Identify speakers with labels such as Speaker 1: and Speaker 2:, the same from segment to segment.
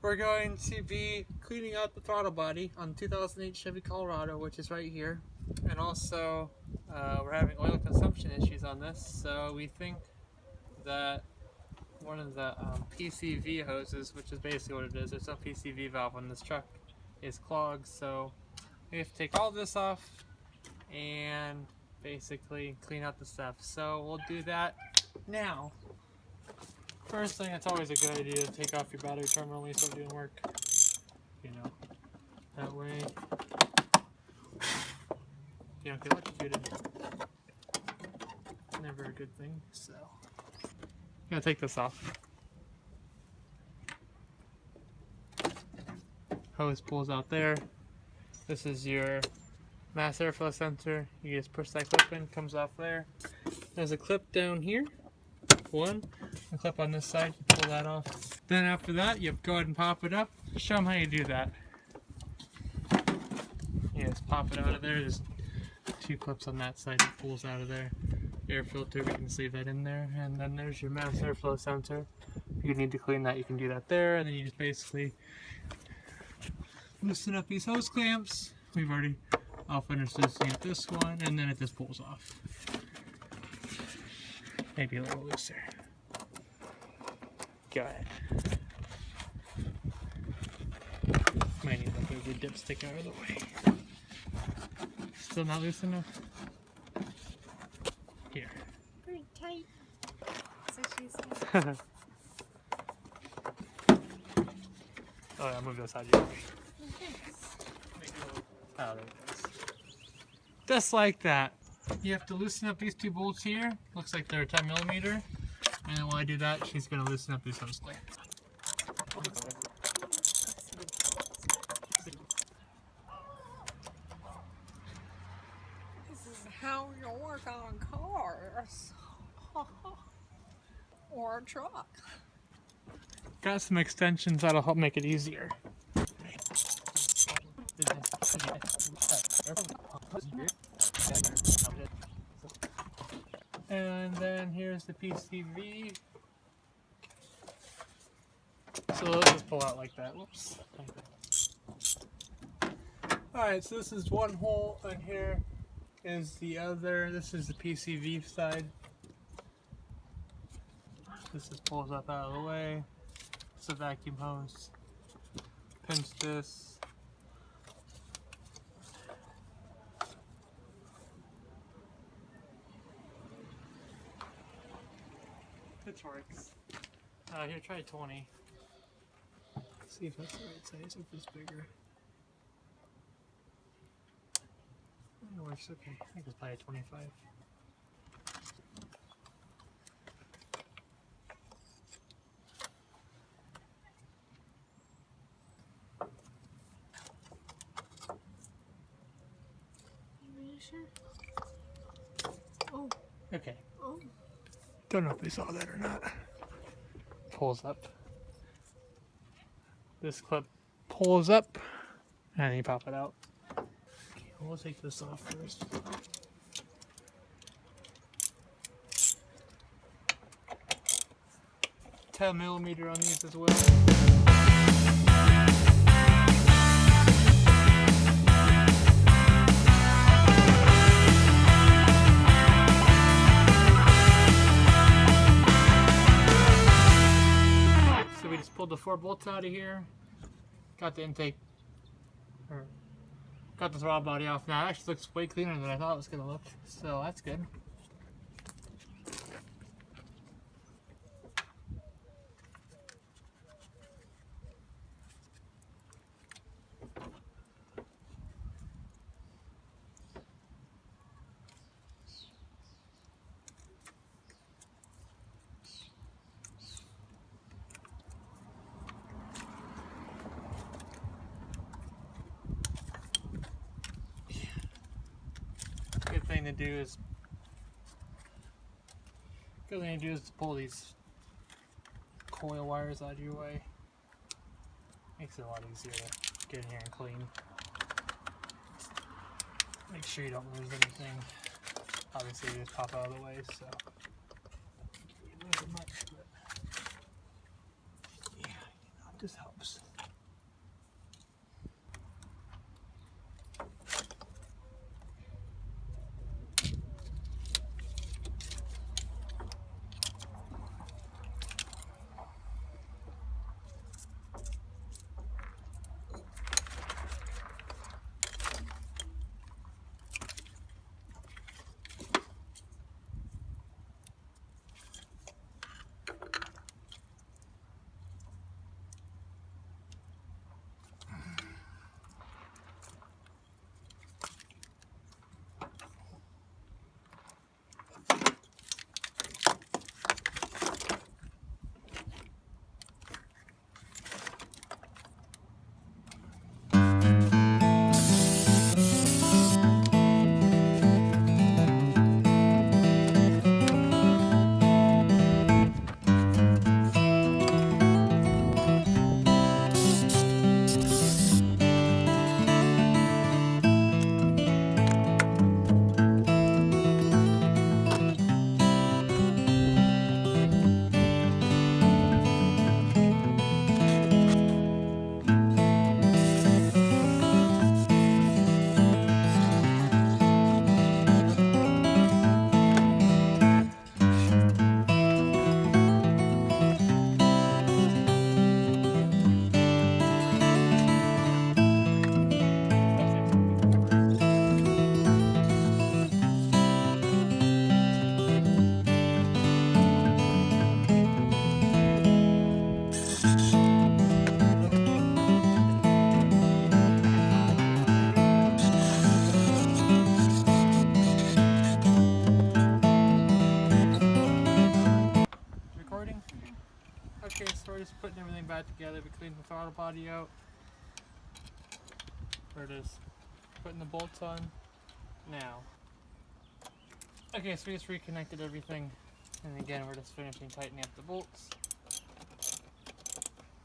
Speaker 1: We're going to be cleaning out the throttle body on 2008 Chevy Colorado, which is right here. And also, we're having oil consumption issues on this, so we think that one of the PCV hoses, which is basically what it is, there's no PCV valve on this truck, is clogged, so we have to take all this off and basically clean out the stuff. So we'll do that now. First thing, it's always a good idea to take off your battery terminal when you start doing work. You know, that way you don't get electrocuted. Never a good thing, so. Gonna take this off. Hose pulls out there. This is your mass airflow sensor. You just push that clip in, comes off there. There's a clip down here. One, a clip on this side, you pull that off. Then after that, you go ahead and pop it up. Show them how you do that. You just pop it out of there. There's two clips on that side that pulls out of there. Air filter, we can just leave that in there. And then there's your mass airflow sensor. If you need to clean that, you can do that there. And then you just basically loosen up these hose clamps. I'll finish loosening up this one, and then it just pulls off. Maybe a little looser. Go ahead. Might need to move the dipstick out of the way. Still not loose enough? Here.
Speaker 2: Pretty tight. So she says.
Speaker 1: Oh yeah, move this out of your way. Oh, there it goes. Just like that. You have to loosen up these two bolts here. Looks like they're 10mm. And while I do that, she's going to loosen up these hose clamps.
Speaker 2: This is how you work on cars. Or a truck.
Speaker 1: Got some extensions that'll help make it easier. And then here's the PCV. So let's just pull out like that. Whoops. Alright, so this is one hole, and here is the other. This is the PCV side. This just pulls up out of the way. It's a vacuum hose. Pinch this. Which works. Here, try 20. See if that's the right size, if it's bigger. It works okay. I think it's probably a 25.
Speaker 2: You sure? Oh.
Speaker 1: Okay.
Speaker 2: Oh.
Speaker 1: Don't know if they saw that or not. Pulls up. This clip pulls up, and you pop it out. Okay, we'll take this off first. $10mm on these as well. So we just pulled the 4 bolts out of here. Got the intake, or got the throttle body off now. It actually looks way cleaner than I thought it was going to look, so that's good. Good thing to do is to pull these coil wires out of your way. Makes it a lot easier to get in here and clean. Make sure you don't lose anything. obviously they just pop out of the way, so can't move it much, but yeah, it just helps. Recording? Okay, so we're just putting everything back together. We cleaned the throttle body out. We're just putting the bolts on now. Okay, so we just reconnected everything. And again, we're just finishing tightening up the bolts.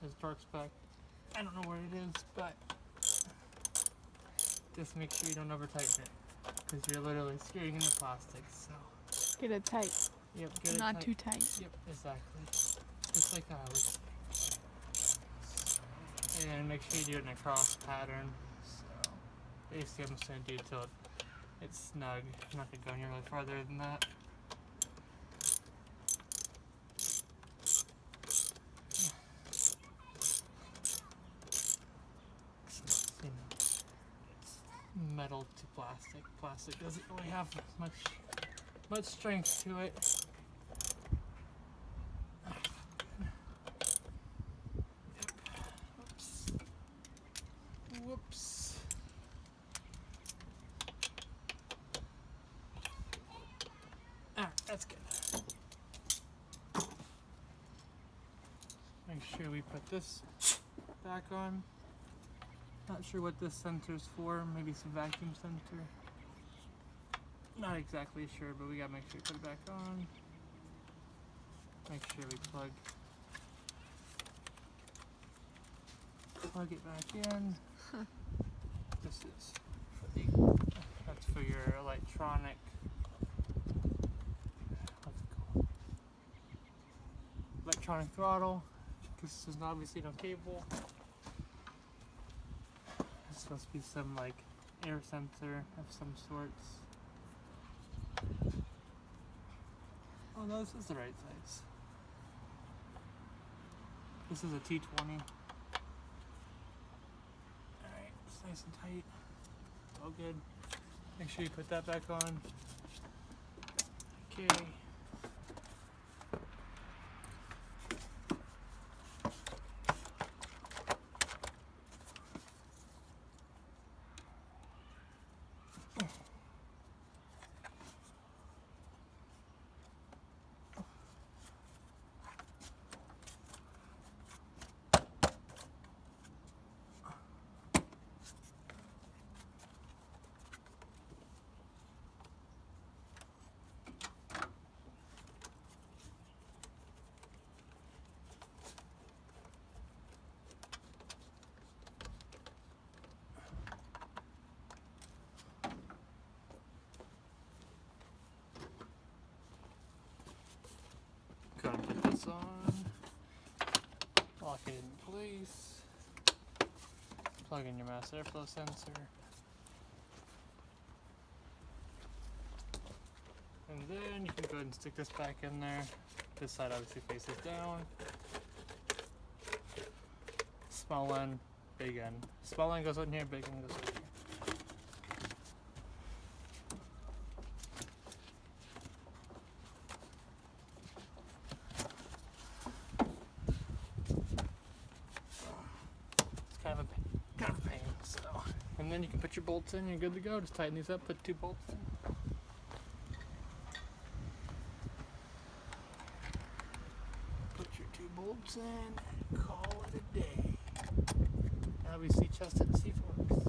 Speaker 1: There's torque spec. I don't know where it is, but just make sure you don't over tighten it. Because you're literally screwing in the plastic, so.
Speaker 2: Get it tight.
Speaker 1: Yep, get it
Speaker 2: Not
Speaker 1: tight.
Speaker 2: too tight.
Speaker 1: Yep, exactly. Just like I was. And make sure you do it in a cross pattern. So basically I'm just going to do it till it's snug. I'm not going to go any really farther than that. You know, it's metal to plastic. Plastic doesn't really have much strength to it. Whoops. Alright, that's good. Make sure we put this back on. Not sure what this sensor's for. Maybe some vacuum sensor. Not exactly sure, but we gotta make sure we put it back on. Make sure we plug it back in. This is for that's for your electronic, what's it called? Electronic throttle, because there's obviously no cable. It's supposed to be some like air sensor of some sorts. Oh no, this is the right size. This is a T20. Alright, it's nice and tight. All good. Make sure you put that back on. Okay. ahead and put this on. Lock it in place. Plug in your mass airflow sensor. And then you can go ahead and stick this back in there. This side obviously faces down. Small end, big end. Small end goes in here, big end goes in here. It's kind of a pain, so. And then you can put your bolts in, you're good to go. Just tighten these up, put 2 bolts in. Put your 2 bolts in, and call it a day. Now we see chested to see forks.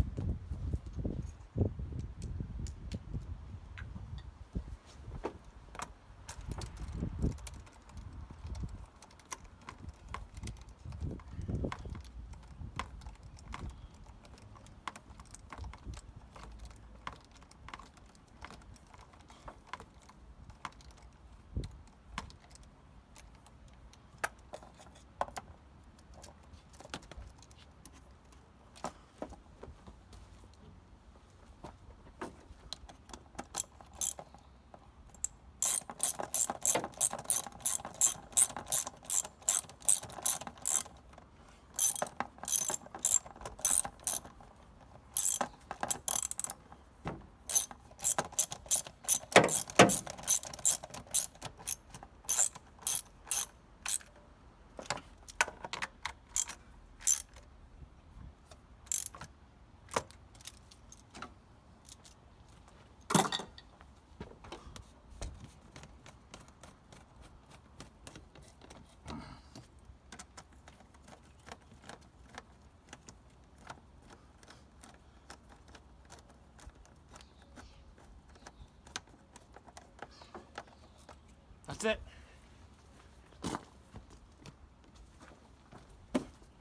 Speaker 1: That's it.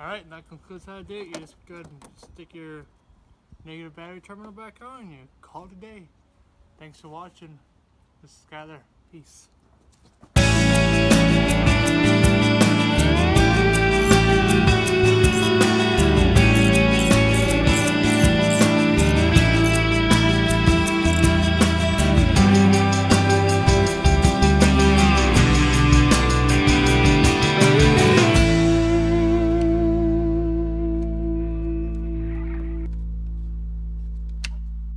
Speaker 1: Alright, that concludes how to do it. You just go ahead and stick your negative battery terminal back on and you call it a day. Thanks for watching. This is Skyler. Peace.